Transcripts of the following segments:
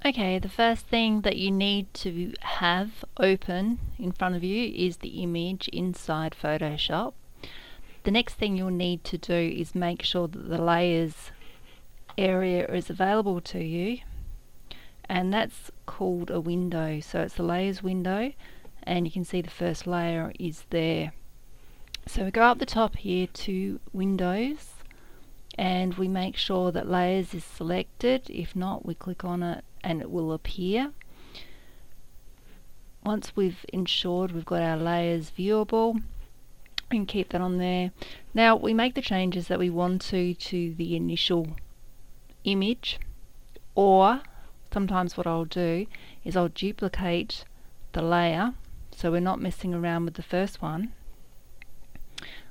Okay, the first thing that you need to have open in front of you is the image inside Photoshop. The next thing you'll need to do is make sure that the layers area is available to you, and that's called a window. So it's the layers window, and you can see the first layer is there. So we go up the top here to Windows, and we make sure that layers is selected. If not, we click on it and it will appear. Once we've ensured we've got our layers viewable, we can keep that on there. Now we make the changes that we want to the initial image, or sometimes what I'll do is I'll duplicate the layer so we're not messing around with the first one.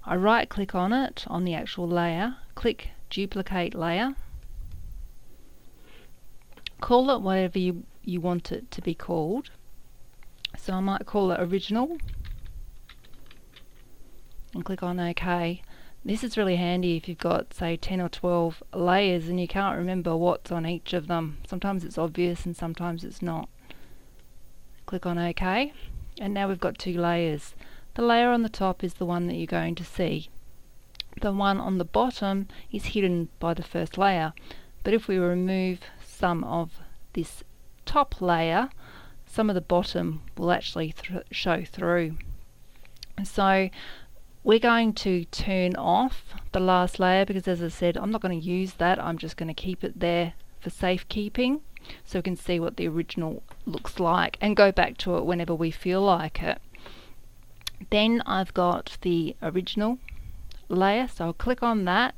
I right click on it, on the actual layer, click duplicate layer, call it whatever you want it to be called. So I might call it original and click on OK. This is really handy if you've got, say, 10 or 12 layers and you can't remember what's on each of them. Sometimes it's obvious and sometimes it's not. Click on OK, and now we've got 2 layers. The layer on the top is the one that you're going to see. The one on the bottom is hidden by the first layer. But if we remove some of this top layer, some of the bottom will actually show through. So we're going to turn off the last layer because, as I said, I'm not going to use that. I'm just going to keep it there for safekeeping so we can see what the original looks like and go back to it whenever we feel like it. Then I've got the original layer, so I'll click on that.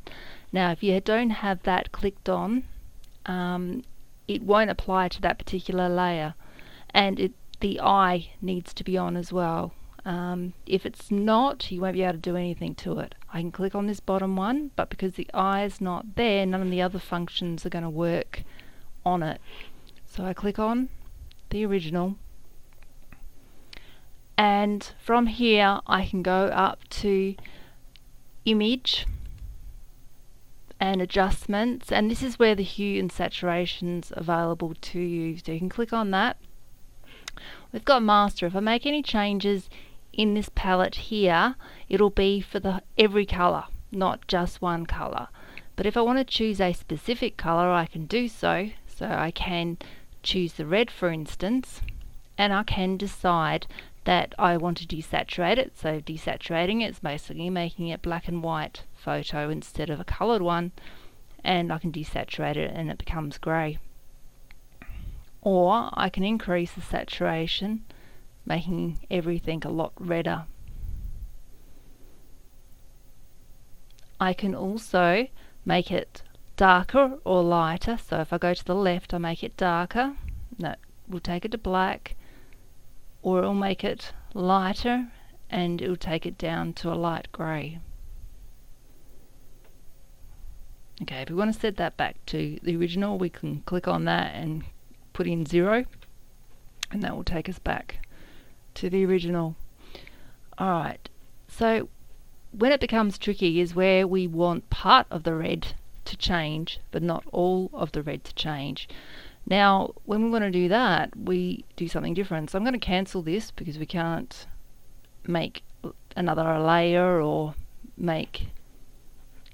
Now if you don't have that clicked on, it won't apply to that particular layer, and the eye needs to be on as well. If it's not, you won't be able to do anything to it. I can click on this bottom one, but because the eye is not there, none of the other functions are going to work on it. So I click on the original, and from here I can go up to image and adjustments, and this is where the hue and saturation's available to you, so you can click on that. We've got master. If I make any changes in this palette here, it'll be for every color, not just one color. But if I want to choose a specific color, I can do so. So I can choose the red, for instance, and I can decide that I want to desaturate it. So desaturating it is basically making it black and white photo instead of a colored one, and I can desaturate it and it becomes grey. Or I can increase the saturation, making everything a lot redder. I can also make it darker or lighter. So if I go to the left, I make it darker. No, we'll take it to black, or it'll make it lighter and it'll take it down to a light grey. Okay, if we want to set that back to the original, we can click on that and put in 0, and that will take us back to the original. Alright, so when it becomes tricky is where we want part of the red to change, but not all of the red to change. Now, when we want to do that, we do something different. So I'm going to cancel this because we can't make another layer or make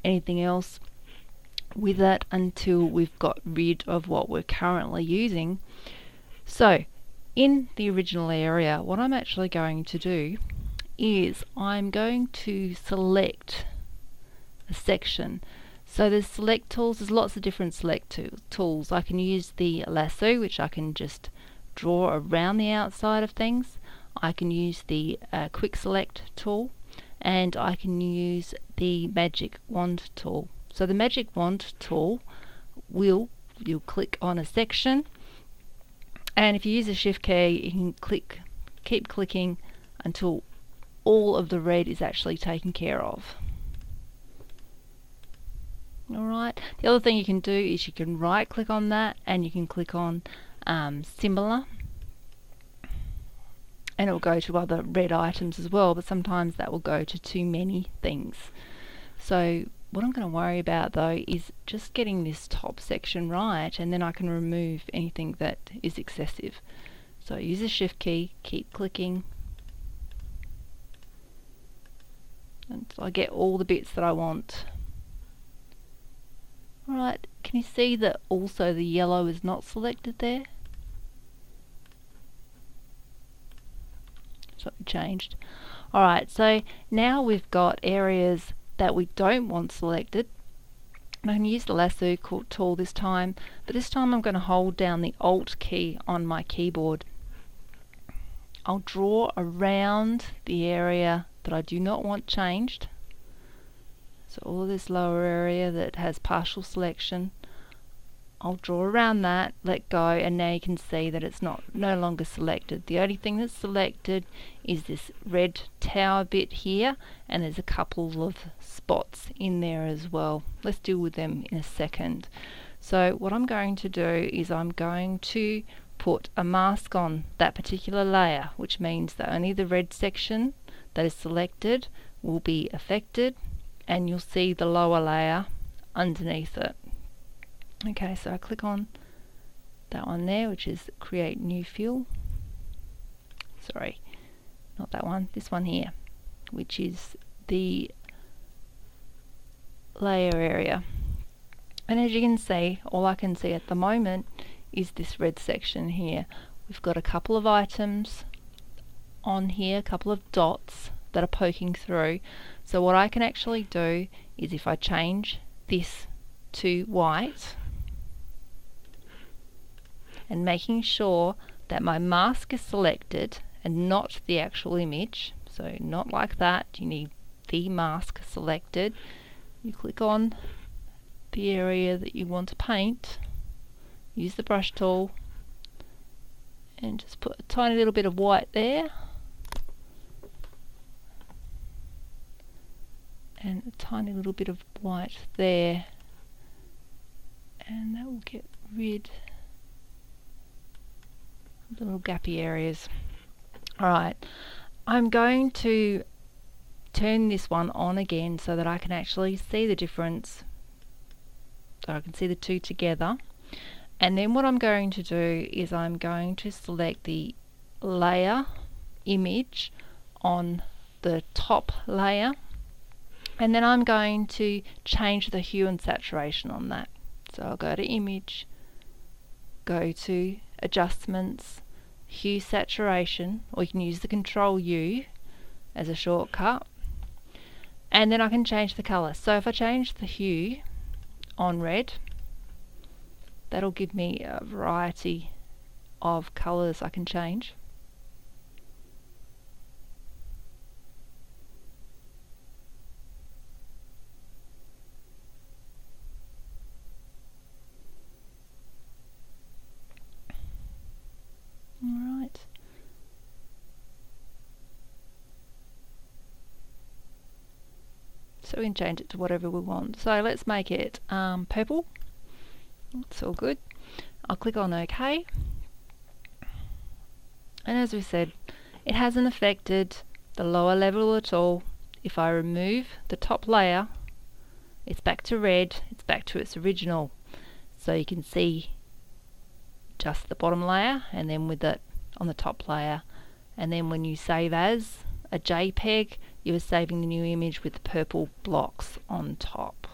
anything else with that until we've got rid of what we're currently using. So in the original area, what I'm actually going to do is I'm going to select a section. So there's select tools, there's lots of different select tools. I can use the lasso, which I can just draw around the outside of things. I can use the quick select tool, and I can use the magic wand tool. So the magic wand tool you'll click on a section, and if you use the shift key, you can keep clicking until all of the red is actually taken care of. Alright, the other thing you can do is you can right click on that and you can click on similar, and it will go to other red items as well, but sometimes that will go to too many things. So What I'm going to worry about though is just getting this top section right, and then I can remove anything that is excessive. So use the shift key, keep clicking until I get all the bits that I want. Alright, can you see that also the yellow is not selected there? So it changed. Alright, so now we've got areas that we don't want selected. I can use the lasso tool this time, but this time I'm going to hold down the Alt key on my keyboard. I'll draw around the area that I do not want changed. So all of this lower area that has partial selection, I'll draw around that, let go, and now you can see that it's no longer selected. The only thing that's selected is this red tower bit here, and there's a couple of spots in there as well. Let's deal with them in a second. So what I'm going to do is I'm going to put a mask on that particular layer, which means that only the red section that is selected will be affected, and you'll see the lower layer underneath it. Okay, so I click on that one there, which is create new fill. Sorry, not that one, this one here, which is the layer area. And as you can see, all I can see at the moment is this red section here. We've got a couple of items on here, a couple of dots that are poking through. So what I can actually do is if I change this to white, and making sure that my mask is selected and not the actual image, so not like that, you need the mask selected. You click on the area that you want to paint, use the brush tool, and just put a tiny little bit of white there, and a tiny little bit of white there, and that will get rid of the little gappy areas. Alright, I'm going to turn this one on again so that I can actually see the difference, so I can see the two together. And then what I'm going to do is I'm going to select the layer image on the top layer, and then I'm going to change the hue and saturation on that. So I'll go to image, go to adjustments, hue saturation, or you can use the Control U as a shortcut, and then I can change the color. So if I change the hue on red, that'll give me a variety of colors I can change. Alright. So we can change it to whatever we want. So let's make it purple. It's all good. I'll click on OK. And as we said, it hasn't affected the lower level at all. If I remove the top layer, it's back to red, it's back to its original. So you can see just the bottom layer, and then with it on the top layer. And then when you save as a JPEG, you are saving the new image with the purple blocks on top.